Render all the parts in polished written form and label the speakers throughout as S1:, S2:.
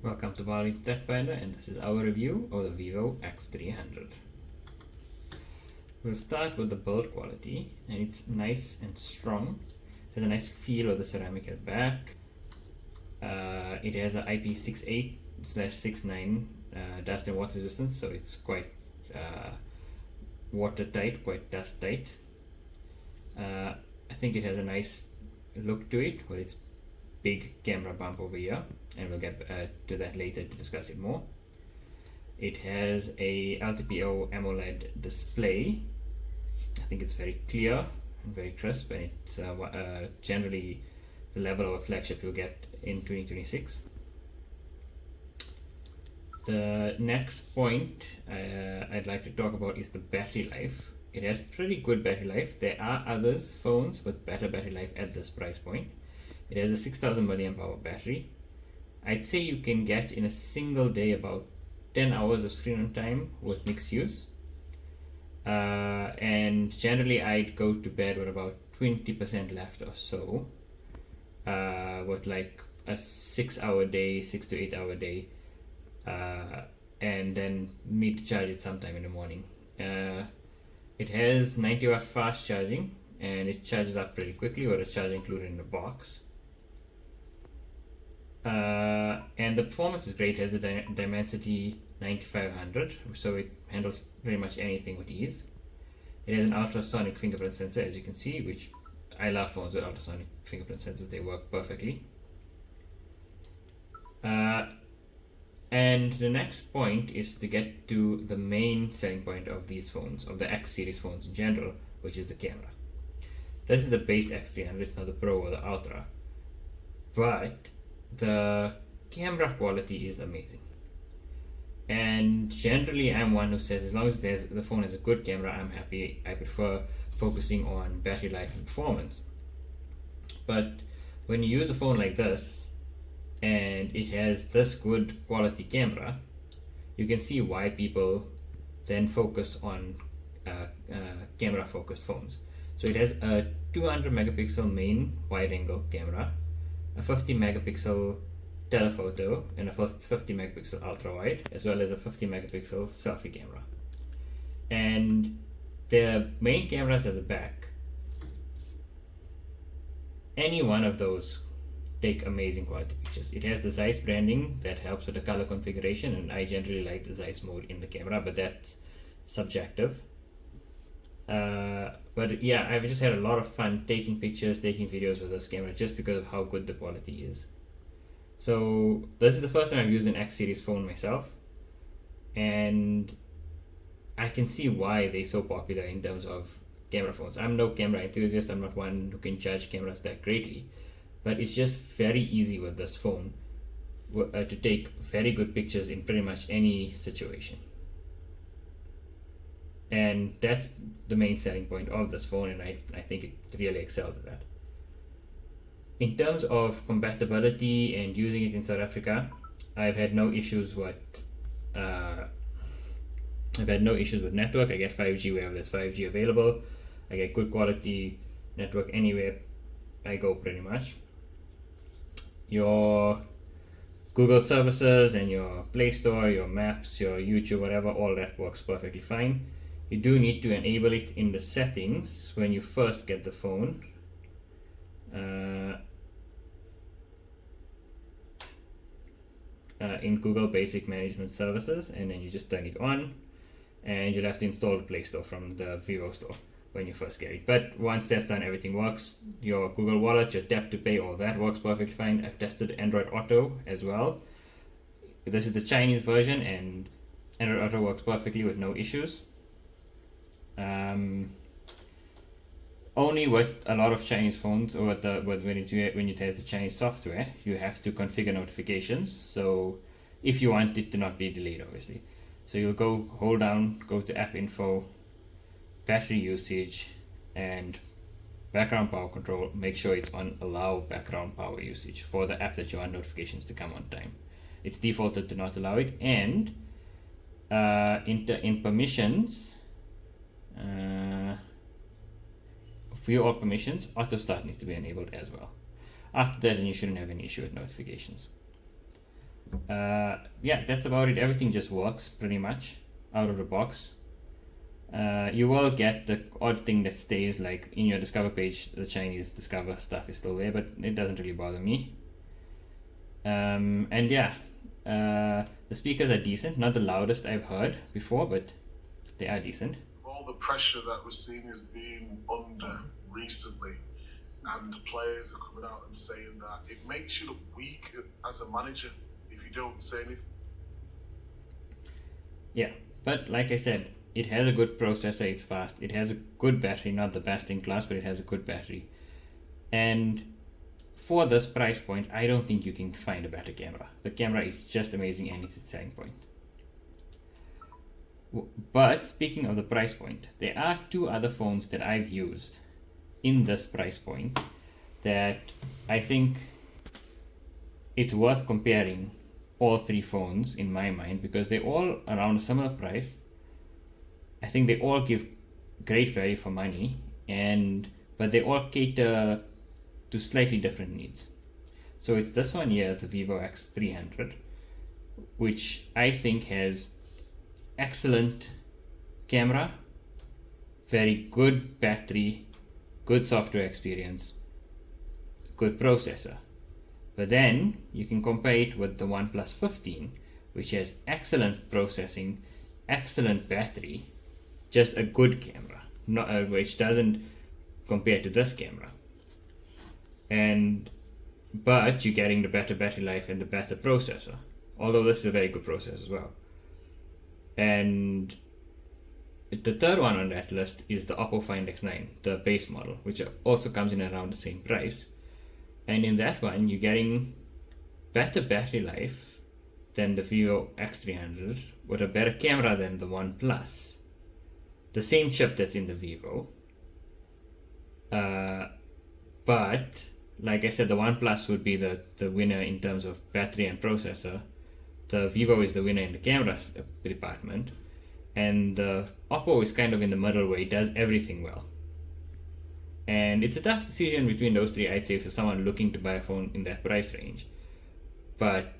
S1: Welcome to Baldins Tech Finder, and this is our review of the Vivo X300. We'll start with the build quality, and it's nice and strong. It has a nice feel of the ceramic at the back. It has an IP68/69 dust and water resistance, so it's quite watertight, quite dust tight. I think it has a nice look to it with its big camera bump over here, and we'll get to that later to discuss it more. It has a LTPO AMOLED display. I think it's very clear and very crisp, and it's generally the level of a flagship you'll get in 2026. The next point I'd like to talk about is the battery life. It has pretty good battery life. There are others phones with better battery life at this price point. It has a 6000 mAh battery. I'd say you can get in a single day about 10 hours of screen on time with mixed use. And generally I'd go to bed with about 20% left or so, with like a 6 to 8 hour day, and then need to charge it sometime in the morning. It has 90 watt fast charging, and it charges up pretty quickly with a charger included in the box. And the performance is great. It has the Dimensity 9500, so it handles pretty much anything with ease. It has an ultrasonic fingerprint sensor, as you can see, which I love phones with ultrasonic fingerprint sensors. They work perfectly. And the next point is to get to the main selling point of these phones, of the X series phones in general, which is the camera. This is the base X300, it's not the Pro or the Ultra, but the camera quality is amazing. And generally I'm one who says as long as the phone has a good camera, I'm happy. I prefer focusing on battery life and performance. But when you use a phone like this and it has this good quality camera, you can see why people then focus on camera focused phones. So it has a 200 megapixel main wide angle camera, a 50 megapixel telephoto, and a 50 megapixel ultra wide, as well as a 50 megapixel selfie camera. And the main cameras at the back, any one of those take amazing quality pictures. It has the Zeiss branding that helps with the color configuration, and I generally like the Zeiss mode in the camera, but that's subjective. But yeah, I've just had a lot of fun taking pictures, taking videos with this camera just because of how good the quality is. So this is the first time I've used an X series phone myself, and I can see why they're so popular in terms of camera phones. I'm no camera enthusiast, I'm not one who can judge cameras that greatly, but it's just very easy with this phone to take very good pictures in pretty much any situation. And that's the main selling point of this phone, and I think it really excels at that. In terms of compatibility and using it in South Africa, I've had no issues with network. I get 5G wherever there's 5G available. I get good quality network anywhere I go pretty much. Your Google services and your Play Store, your Maps, your YouTube, whatever, all that works perfectly fine. You do need to enable it in the settings when you first get the phone. In Google Basic Management Services, and then you just turn it on, and you'll have to install the Play Store from the Vivo store when you first get it. But once that's done, everything works. Your Google Wallet, your Tap to Pay, all that works perfectly fine. I've tested Android Auto as well. This is the Chinese version, and Android Auto works perfectly with no issues. Only with a lot of Chinese phones, or when you test the Chinese software, you have to configure notifications. So if you want it to not be delayed, obviously. So you'll hold down, go to App Info, Battery Usage, and Background Power Control. Make sure it's on Allow Background Power Usage for the app that you want notifications to come on time. It's defaulted to not allow it, and in permissions. View all permissions, auto start needs to be enabled as well. After that, then you shouldn't have any issue with notifications. Yeah, that's about it. Everything just works pretty much out of the box. You will get the odd thing that stays, like in your Discover page, the Chinese Discover stuff is still there, but it doesn't really bother me. And yeah, the speakers are decent. Not the loudest I've heard before, but they are decent.
S2: All the pressure that we're seeing is being under recently, and players are coming out and saying that it makes you look weak as a manager if you don't say anything.
S1: Yeah, but like I said, it has a good processor, it's fast, it has a good battery, not the best in class, but it has a good battery. And for this price point, I don't think you can find a better camera. The camera is just amazing and it's its selling point. But speaking of the price point, there are two other phones that I've used in this price point that I think it's worth comparing all three phones in my mind, because they're all around a similar price. I think they all give great value for money, but they all cater to slightly different needs. So it's this one here, the Vivo X300, which I think has excellent camera, very good battery, good software experience, good processor. But then you can compare it with the OnePlus 15, which has excellent processing, excellent battery, just a good camera, which doesn't compare to this camera. But you're getting the better battery life and the better processor, although this is a very good processor as well. And the third one on that list is the Oppo Find X9, the base model, which also comes in around the same price. And in that one, you're getting better battery life than the Vivo X300, with a better camera than the OnePlus. The same chip that's in the Vivo. But, like I said, the OnePlus would be the winner in terms of battery and processor. The Vivo is the winner in the camera department. And the Oppo is kind of in the middle where it does everything well. And it's a tough decision between those three, I'd say, for someone looking to buy a phone in that price range. But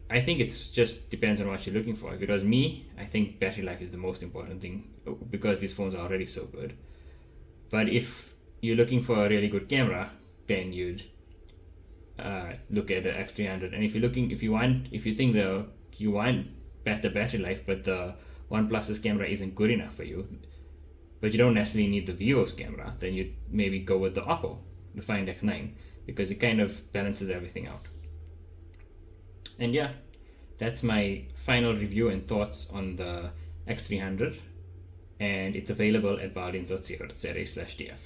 S1: I think it's just depends on what you're looking for. If it was me, I think battery life is the most important thing, because these phones are already so good. But if you're looking for a really good camera, then you'd look at the X300. And if you think you want better battery life, but the OnePlus's camera isn't good enough for you, but you don't necessarily need the Vivo's camera, then you'd maybe go with the Oppo, the Find X9, because it kind of balances everything out. And yeah, that's my final review and thoughts on the X300, and it's available at baldins.co.za/df.